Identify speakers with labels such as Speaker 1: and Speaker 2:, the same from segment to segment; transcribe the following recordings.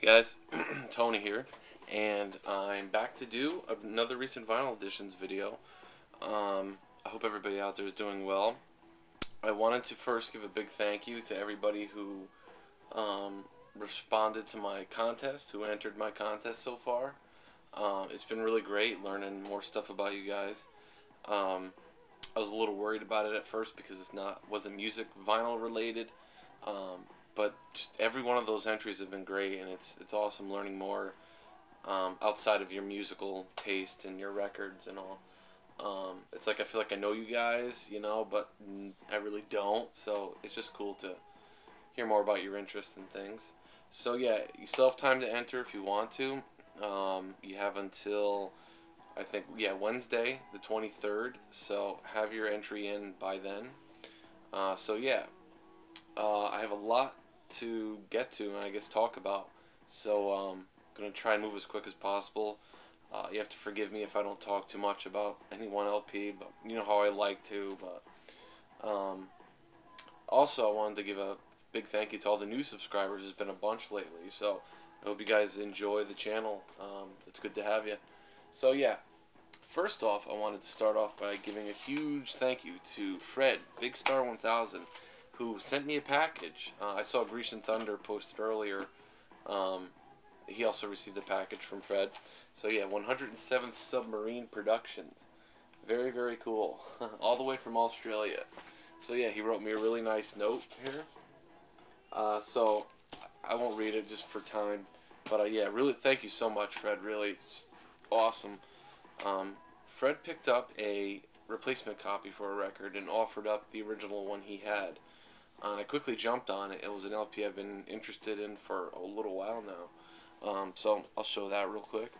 Speaker 1: Guys, Tony here, and I'm back to do another recent vinyl editions video. I hope everybody out there is doing well. I wanted to first give a big thank you to everybody who responded to my contest, who entered my contest so far. It's been really great learning more stuff about you guys. I was a little worried about it at first because wasn't music vinyl related. But just every one of those entries have been great, and it's awesome learning more outside of your musical taste and your records and all. It's like I feel like I know you guys, but I really don't. So it's just cool to hear more about your interests and things. So yeah, you still have time to enter if you want to. You have until I think Wednesday the 23rd. So have your entry in by then. So yeah, I have a lot to get to and I guess talk about. So I'm gonna try and move as quick as possible. You have to forgive me if I don't talk too much about any one LP, but you know how I like to. But also, I wanted to give a big thank you to all the new subscribers. There's been a bunch lately, so I hope you guys enjoy the channel. It's good to have you. So yeah, first off, I wanted to start off by giving a huge thank you to Fred, Bigstar1000, who sent me a package. I saw Grecian Thunder posted earlier. He also received a package from Fred. So yeah, 107th Submarine Productions. Very, very cool. All the way from Australia. So yeah, he wrote me a really nice note here. So I won't read it just for time. But yeah, really thank you so much, Fred. Really just awesome. Fred picked up a replacement copy for a record and offered up the original one he had. And I quickly jumped on it. It was an LP I've been interested in for a little while now. So I'll show that real quick.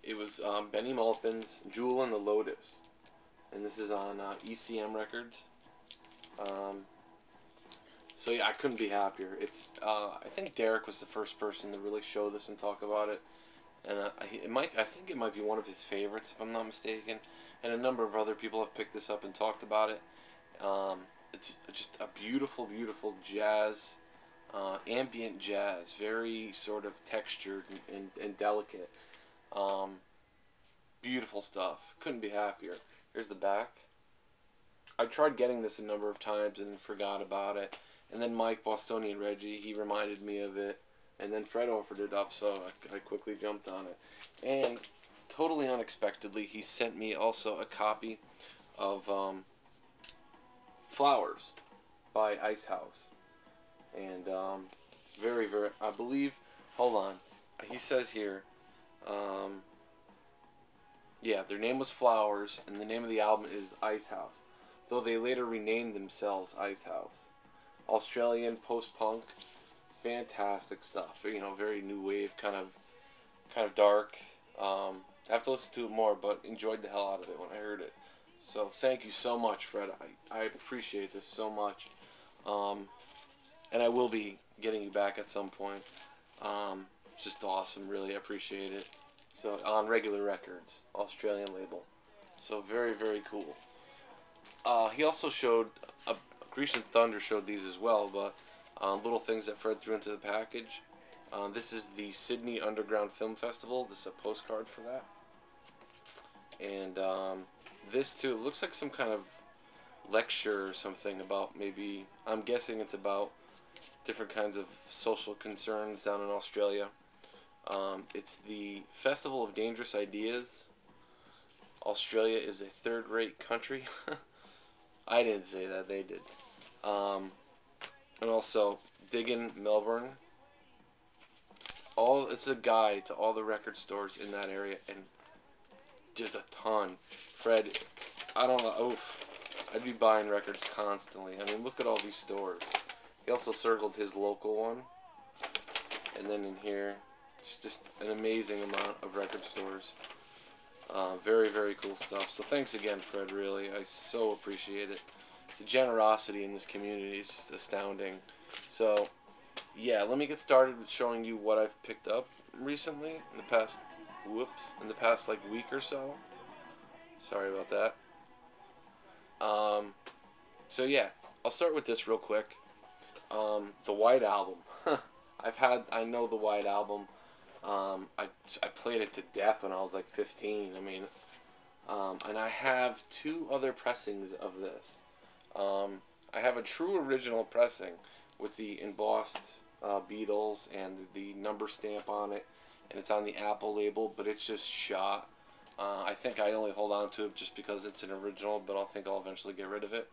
Speaker 1: It was Benny Maupin's Jewel and the Lotus. And this is on ECM Records. So yeah, I couldn't be happier. It's I think Derek was the first person to really show this and talk about it. And I think it might be one of his favorites if I'm not mistaken. And a number of other people have picked this up and talked about it. It's just a beautiful, beautiful jazz, ambient jazz, very sort of textured and delicate. Beautiful stuff. Couldn't be happier. Here's the back. I tried getting this a number of times and forgot about it. And then Mike, Bostonian Reggie, he reminded me of it. And then Fred offered it up, so I quickly jumped on it. And totally unexpectedly, he sent me also a copy of Flowers by Icehouse. And very, very, I believe, hold on, he says here, yeah, their name was Flowers, and the name of the album is Icehouse, though they later renamed themselves Icehouse. Australian post-punk, fantastic stuff. Very new wave, kind of dark. I have to listen to it more, but enjoyed the hell out of it when I heard it. So thank you so much, Fred. I appreciate this so much. And I will be getting you back at some point. It's just awesome. Really appreciate it. So on Regular Records, Australian label. So very, very cool. He also showed, Grecian Thunder showed these as well, but little things that Fred threw into the package. This is the Sydney Underground Film Festival. This is a postcard for that. And this too looks like some kind of lecture or something about maybe, I'm guessing it's about different kinds of social concerns down in Australia. It's the Festival of Dangerous Ideas. Australia is a third-rate country. I didn't say that, they did. And also Diggin' Melbourne. It's a guide to all the record stores in that area, and there's a ton. Fred, I don't know, oof, I'd be buying records constantly. I mean, look at all these stores. He also circled his local one. And then in here, it's just an amazing amount of record stores. Very, very cool stuff. So thanks again, Fred, really. I so appreciate it. The generosity in this community is just astounding. So, yeah, let me get started with showing you what I've picked up recently in the past, like week or so. Sorry about that. So yeah, I'll start with this real quick. The White Album. I know the White Album. I played it to death when I was like 15. I mean, and I have two other pressings of this. I have a true original pressing with the embossed Beatles and the number stamp on it, and it's on the Apple label, but it's just shot. I think I only hold on to it just because it's an original, but I think I'll eventually get rid of it.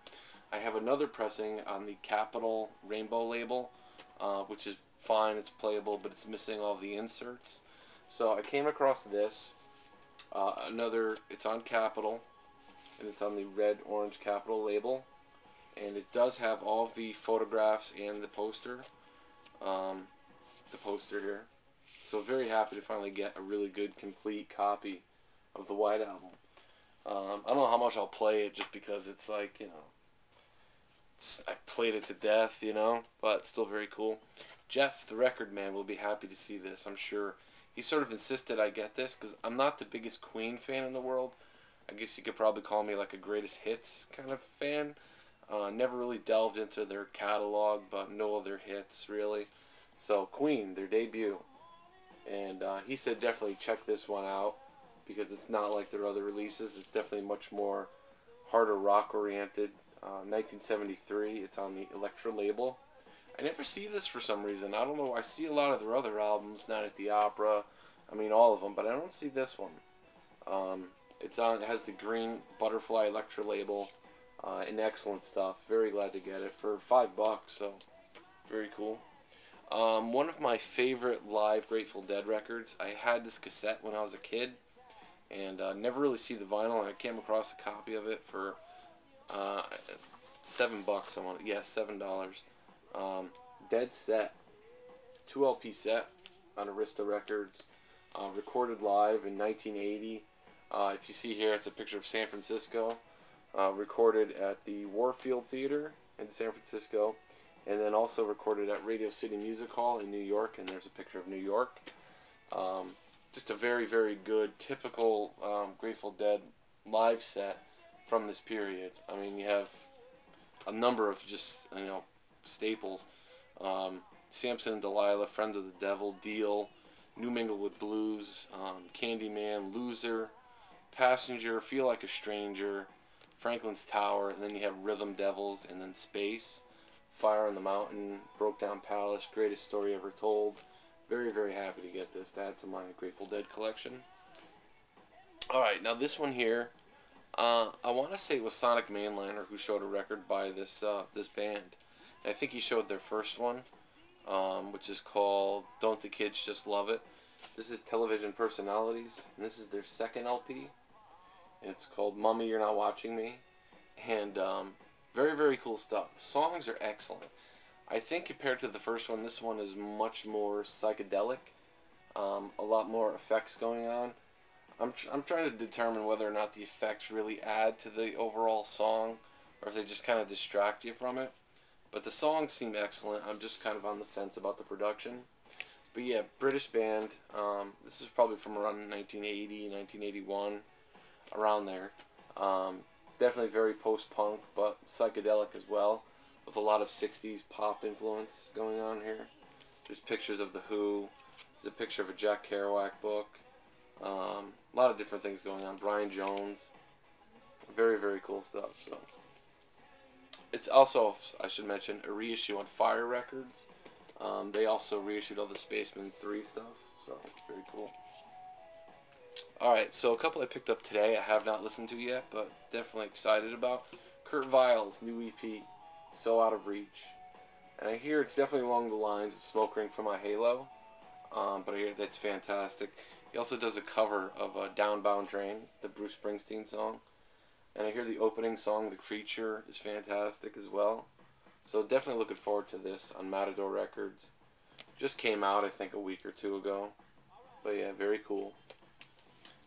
Speaker 1: I have another pressing on the Capitol Rainbow label, which is fine, it's playable, but it's missing all the inserts. So I came across this. It's on Capitol, and it's on the red-orange Capitol label, and it does have all the photographs and the poster here. So very happy to finally get a really good, complete copy of the White Album. I don't know how much I'll play it just because it's like, you know, I've played it to death, you know, but it's still very cool. Jeff, the record man, will be happy to see this, I'm sure. He sort of insisted I get this because I'm not the biggest Queen fan in the world. I guess you could probably call me like a greatest hits kind of fan. Never really delved into their catalog, but no other hits, really. So, Queen, their debut. And he said definitely check this one out because it's not like their other releases. It's definitely much more harder rock-oriented. 1973, it's on the Elektra label. I never see this for some reason. I don't know. I see a lot of their other albums, Night at the Opera. I mean, all of them, but I don't see this one. It has the green butterfly Elektra label, and excellent stuff. Very glad to get it for $5, so very cool. One of my favorite live Grateful Dead records. I had this cassette when I was a kid, and never really see the vinyl. And I came across a copy of it for $7. $7. Dead set, 2 LP set on Arista Records, recorded live in 1980. If you see here, it's a picture of San Francisco, recorded at the Warfield Theater in San Francisco, and then also recorded at Radio City Music Hall in New York, and there's a picture of New York. Just a very, very good, typical Grateful Dead live set from this period. I mean, you have a number of just, you know, staples. Samson and Delilah, Friends of the Devil, Deal, New Mingle with Blues, Candyman, Loser, Passenger, Feel Like a Stranger, Franklin's Tower, and then you have Rhythm Devils, and then Space, Fire on the Mountain, Broke Down Palace, Greatest Story Ever Told. Very, very happy to get this to add to my Grateful Dead collection. Alright, now this one here, I want to say it was Sonic Mainliner who showed a record by this band. And I think he showed their first one, which is called Don't the Kids Just Love It. This is Television Personalities, and this is their second LP. And it's called Mummy, You're Not Watching Me. And very, very cool stuff. The songs are excellent. I think compared to the first one, this one is much more psychedelic. A lot more effects going on. I'm trying to determine whether or not the effects really add to the overall song, or if they just kind of distract you from it. But the songs seem excellent. I'm just kind of on the fence about the production. But yeah, British band. This is probably from around 1980, 1981, around there. Definitely very post-punk, but psychedelic as well, with a lot of 60s pop influence going on here. There's pictures of The Who. There's a picture of a Jack Kerouac book. A lot of different things going on. Brian Jones. Very, very cool stuff. So it's also, I should mention, a reissue on Fire Records. They also reissued all the Spaceman 3 stuff. So very cool. Alright, so a couple I picked up today I have not listened to yet, but definitely excited about. Kurt Weill's new EP, So Out of Reach. And I hear it's definitely along the lines of Smoke Ring for My Halo. But I hear that's fantastic. He also does a cover of Downbound Train, the Bruce Springsteen song. And I hear the opening song, The Creature, is fantastic as well. So definitely looking forward to this on Matador Records. Just came out, I think, a week or two ago. But yeah, very cool.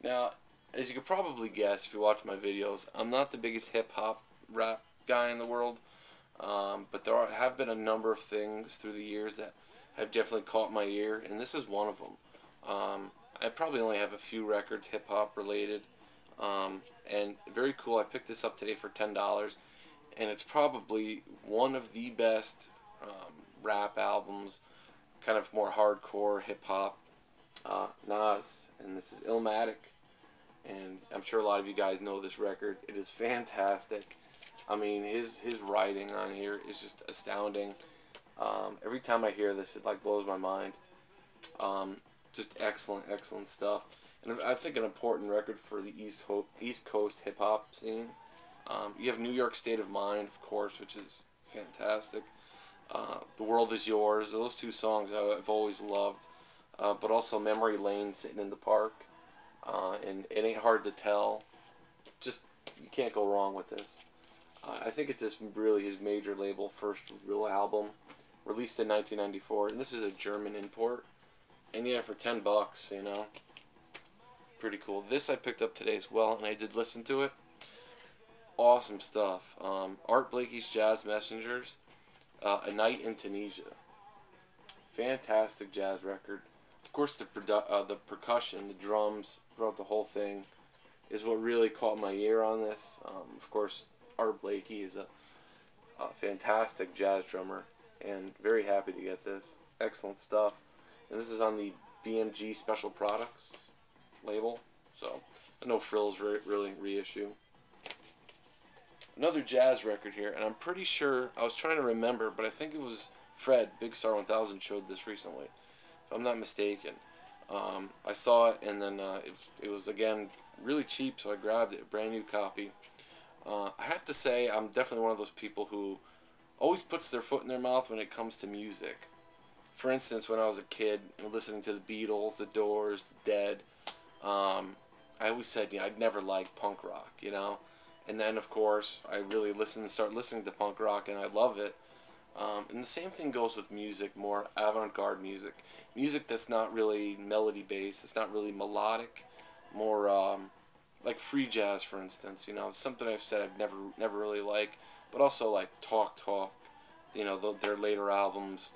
Speaker 1: Now, as you could probably guess if you watch my videos, I'm not the biggest hip-hop rap guy in the world. But there have been a number of things through the years that have definitely caught my ear, and this is one of them. I probably only have a few records hip-hop related. And very cool. I picked this up today for $10, and it's probably one of the best rap albums, kind of more hardcore hip hop. Nas, and this is Illmatic, and I'm sure a lot of you guys know this record. It is fantastic. I mean, his writing on here is just astounding. Every time I hear this, it like blows my mind. Just excellent stuff. And I think an important record for the East Coast hip hop scene. You have New York State of Mind, of course, which is fantastic. The World Is Yours. Those two songs I've always loved. But also Memory Lane, Sitting in the Park, and It Ain't Hard to Tell. Just, you can't go wrong with this. I think it's really his major label first real album, released in 1994, and this is a German import. And yeah, for $10, you know, pretty cool. This I picked up today as well, and I did listen to it. Awesome stuff. Art Blakey's Jazz Messengers, A Night in Tunisia. Fantastic jazz record. Of course, the percussion, the drums throughout the whole thing, is what really caught my ear on this. Of course, Art Blakey is a fantastic jazz drummer, and very happy to get this. Excellent stuff. And this is on the BMG Special Products label, so No Frills really reissue. Another jazz record here, and I'm pretty sure, I was trying to remember, but I think it was Fred, Bigstar1000, showed this recently, if I'm not mistaken. I saw it, and then it was, again, really cheap, so I grabbed it, a brand new copy. I have to say, I'm definitely one of those people who always puts their foot in their mouth when it comes to music. For instance, when I was a kid and listening to the Beatles, the Doors, the Dead, I always said, you know, I'd never liked punk rock, you know. And then, of course, I really start listening to punk rock, and I love it. And the same thing goes with music, more avant-garde music. Music that's not really melody-based, it's not really melodic, more like free jazz, for instance. You know, something I've said I've never really liked, but also like Talk, you know, their later albums,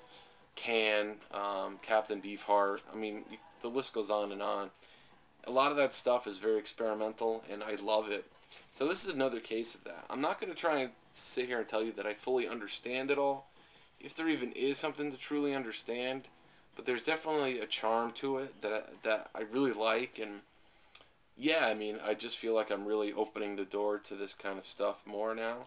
Speaker 1: Can, Captain Beefheart. I mean, the list goes on and on. A lot of that stuff is very experimental, and I love it. So this is another case of that. I'm not going to try and sit here and tell you that I fully understand it all, if there even is something to truly understand, but there's definitely a charm to it that I really like, and yeah, I mean, I just feel like I'm really opening the door to this kind of stuff more now.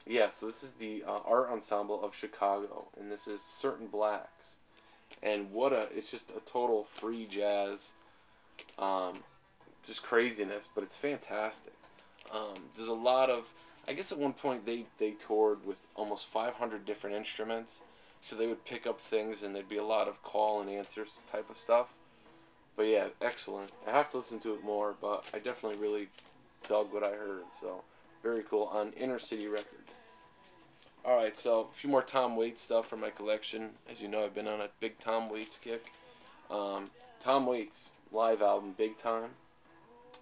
Speaker 1: Yeah, so this is the Art Ensemble of Chicago, and this is Certain Blacks, and it's just a total free jazz, just craziness, but it's fantastic. There's a lot of, I guess at one point they toured with almost 500 different instruments, so they would pick up things and there'd be a lot of call and answers type of stuff. But yeah, excellent. I have to listen to it more, but I definitely really dug what I heard, so very cool, on Inner City Records. Alright, so a few more Tom Waits stuff from my collection. As you know, I've been on a big Tom Waits kick. Tom Waits live album, Big Time.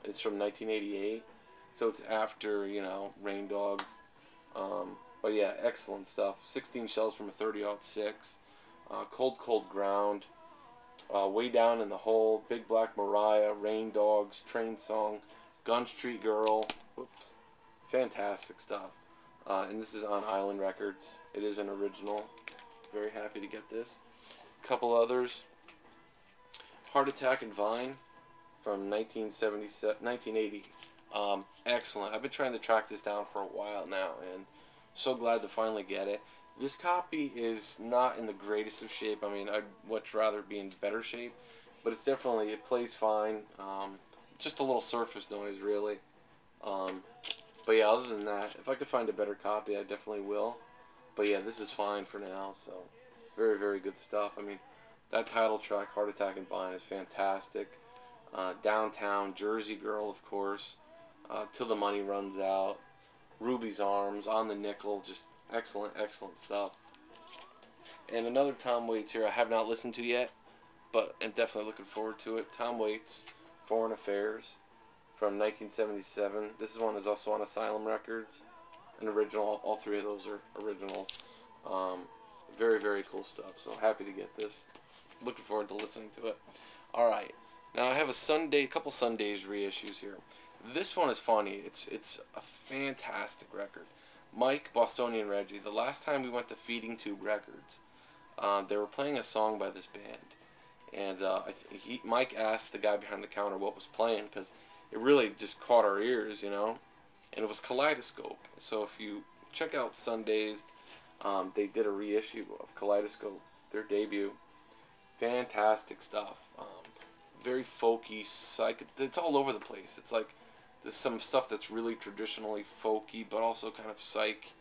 Speaker 1: It's from 1988, so it's after, you know, Rain Dogs. But yeah, excellent stuff. 16 Shells from a 30-06. Cold Cold Ground. Way Down in the Hole. Big Black Mariah. Rain Dogs. Train Song. Gun Street Girl. Whoops. Fantastic stuff. And this is on Island Records. It is an original. Very happy to get this. A couple others. Heart Attack and Vine from 1980. Excellent. I've been trying to track this down for a while now, and so glad to finally get it. This copy is not in the greatest of shape. I mean, I'd much rather be in better shape, but it's definitely, it plays fine. Just a little surface noise, really. But yeah, other than that, if I could find a better copy, I definitely will. But yeah, this is fine for now, so very, very good stuff. I mean, that title track, Heart Attack and Vine, is fantastic. Downtown, Jersey Girl, of course, Till the Money Runs Out, Ruby's Arms, On the Nickel, just excellent stuff. And another Tom Waits here I have not listened to yet, but I'm definitely looking forward to it. Tom Waits, Foreign Affairs, from 1977. This one is also on Asylum Records, an original. All three of those are originals. Very, very cool stuff, so happy to get this. Looking forward to listening to it. Alright. Now I have a couple Sundays reissues here. This one is funny. It's a fantastic record. Mike, Bostonian Reggie. The last time we went to Feeding Tube Records, They were playing a song by this band, and Mike asked the guy behind the counter what was playing because it really just caught our ears, you know. And it was Kaleidoscope. So if you check out Sundays, they did a reissue of Kaleidoscope, their debut. Fantastic stuff. Very folky, it's all over the place. It's like there's some stuff that's really traditionally folky, but also kind of psych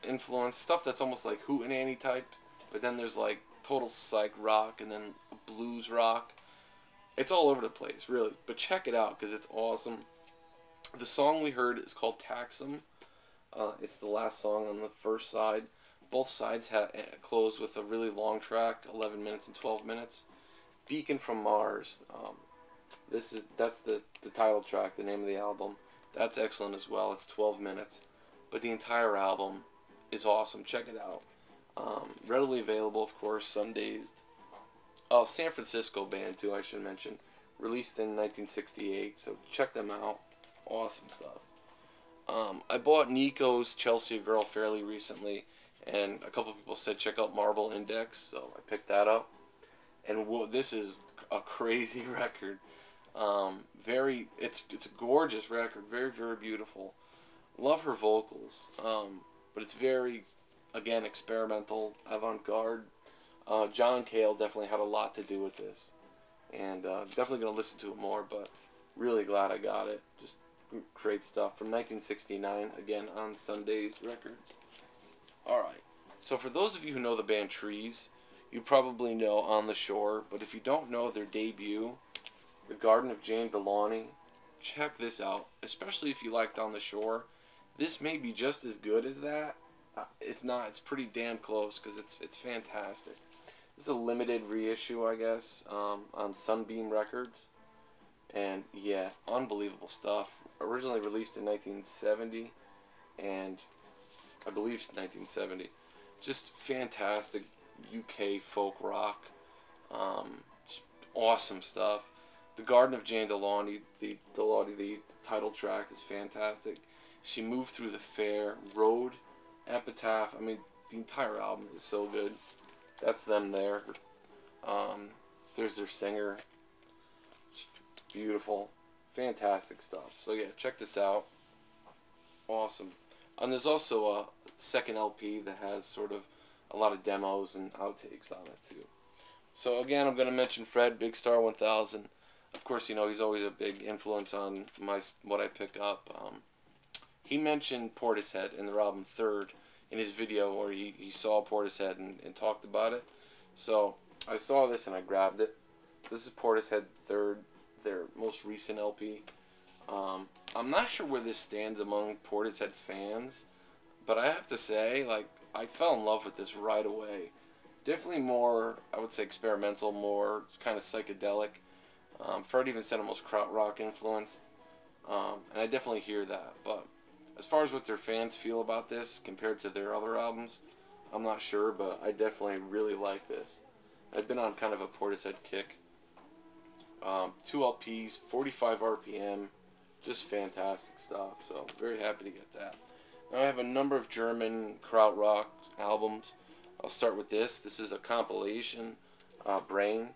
Speaker 1: influence stuff that's almost like hootenanny type. But then there's like total psych rock and then blues rock. It's all over the place, really. But check it out because it's awesome. The song we heard is called Taxum. It's the last song on the first side. Both sides close with a really long track, 11 minutes and 12 minutes. Beacon from Mars. That's the title track, the name of the album. That's excellent as well. It's 12 minutes. But the entire album is awesome. Check it out. Readily available, of course, Sundays. Oh, San Francisco band, too, I should mention. Released in 1968, so check them out. Awesome stuff. I bought Nico's Chelsea Girl fairly recently, and a couple people said check out Marble Index, so I picked that up. And whoa, this is a crazy record. It's a gorgeous record, very, very beautiful. Love her vocals, but it's very, again, experimental, avant-garde. John Cale definitely had a lot to do with this, and definitely going to listen to it more, but really glad I got it. Just great stuff from 1969, again, on Sundays Records. Alright, so for those of you who know the band Trees, you probably know On the Shore, but if you don't know their debut, The Garden of Jane Delaunay, check this out, especially if you liked On the Shore. This may be just as good as that. If not, it's pretty damn close because it's fantastic. This is a limited reissue, I guess, on Sunbeam Records. And yeah, unbelievable stuff. Originally released in 1970, and I believe it's 1970. Just fantastic UK folk rock. Awesome stuff. The Garden of Jane Delaunay, the title track is fantastic. She Moved Through the Fair, Road, Epitaph. I mean, the entire album is so good. That's them there. There's their singer. Beautiful. Fantastic stuff. So yeah, check this out. Awesome. And there's also a second LP that has sort of a lot of demos and outtakes on it too. So again, I'm going to mention Fred, Bigstar1000. Of course, you know, he's always a big influence on what I pick up. He mentioned Portishead in their album Third in his video where he saw Portishead and talked about it. So I saw this and I grabbed it. So this is Portishead Third, their most recent LP. I'm not sure where this stands among Portishead fans, but I have to say, like, I fell in love with this right away. Definitely more, I would say, experimental, more kind of psychedelic. Fred even said almost krautrock influenced, and I definitely hear that. But as far as what their fans feel about this compared to their other albums, I'm not sure, but I definitely really like this. I've been on kind of a Portishead kick. 2 LPs, 45 RPM, just fantastic stuff. So very happy to get that. Now I have a number of German krautrock albums. I'll start with this. This is a compilation, Brain,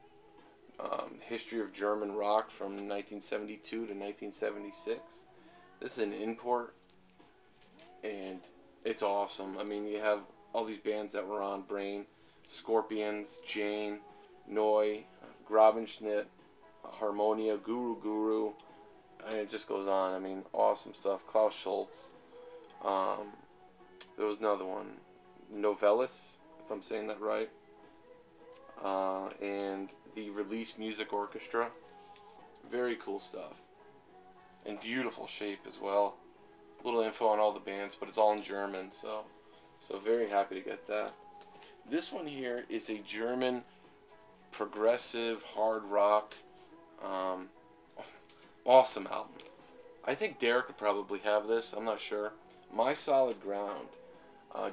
Speaker 1: History of German Rock from 1972 to 1976. This is an import, and it's awesome. I mean, you have all these bands that were on Brain: Scorpions, Jane, Neu, Grabenschnitt, Harmonia, Guru, and it just goes on. I mean, awesome stuff. Klaus Schultz. There was another one, Novellus, if I'm saying that right. And the Release Music Orchestra. Very cool stuff. In beautiful shape as well. Little info on all the bands, but it's all in German, so very happy to get that. This one here is a German progressive hard rock. Awesome album. I think Derek could probably have this. I'm not sure. My Solid Ground.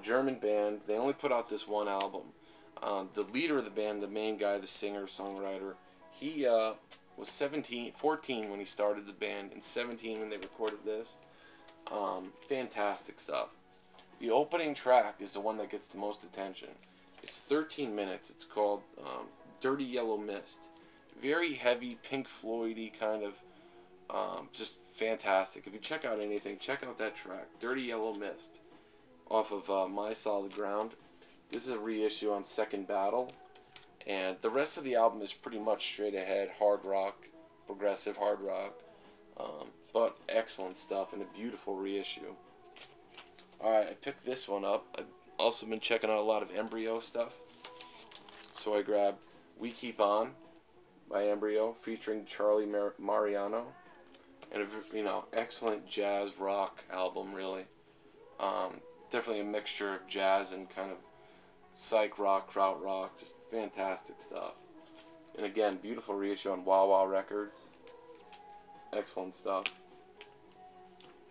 Speaker 1: German band. They only put out this one album. The leader of the band, the main guy, the singer, songwriter, he was 14 when he started the band, and 17 when they recorded this. Fantastic stuff. The opening track is the one that gets the most attention. It's 13 minutes. It's called Dirty Yellow Mist. Very heavy, Pink Floyd-y kind of, just fantastic. If you check out anything, check out that track, Dirty Yellow Mist, off of My Solid Ground. This is a reissue on Second Battle, and the rest of the album is pretty much straight ahead, hard rock, progressive hard rock, but excellent stuff and a beautiful reissue. Alright, I picked this one up. I've also been checking out a lot of Embryo stuff, so I grabbed We Keep On by Embryo, featuring Charlie Mariano, and a excellent jazz rock album, really. Definitely a mixture of jazz and kind of psych rock, krautrock, just fantastic stuff. And again, beautiful reissue on Wah Wah Records. Excellent stuff.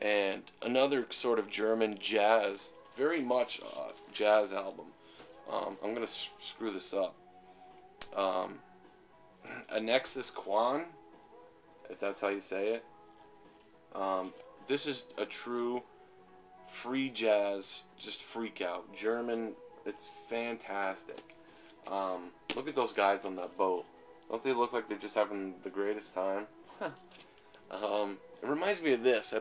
Speaker 1: And another sort of German jazz, very much jazz album. I'm gonna screw this up. Anexus Quan, if that's how you say it. This is a true free jazz, just freak out. German, it's fantastic. Look at those guys on that boat. Don't they look like they're just having the greatest time? It reminds me of this.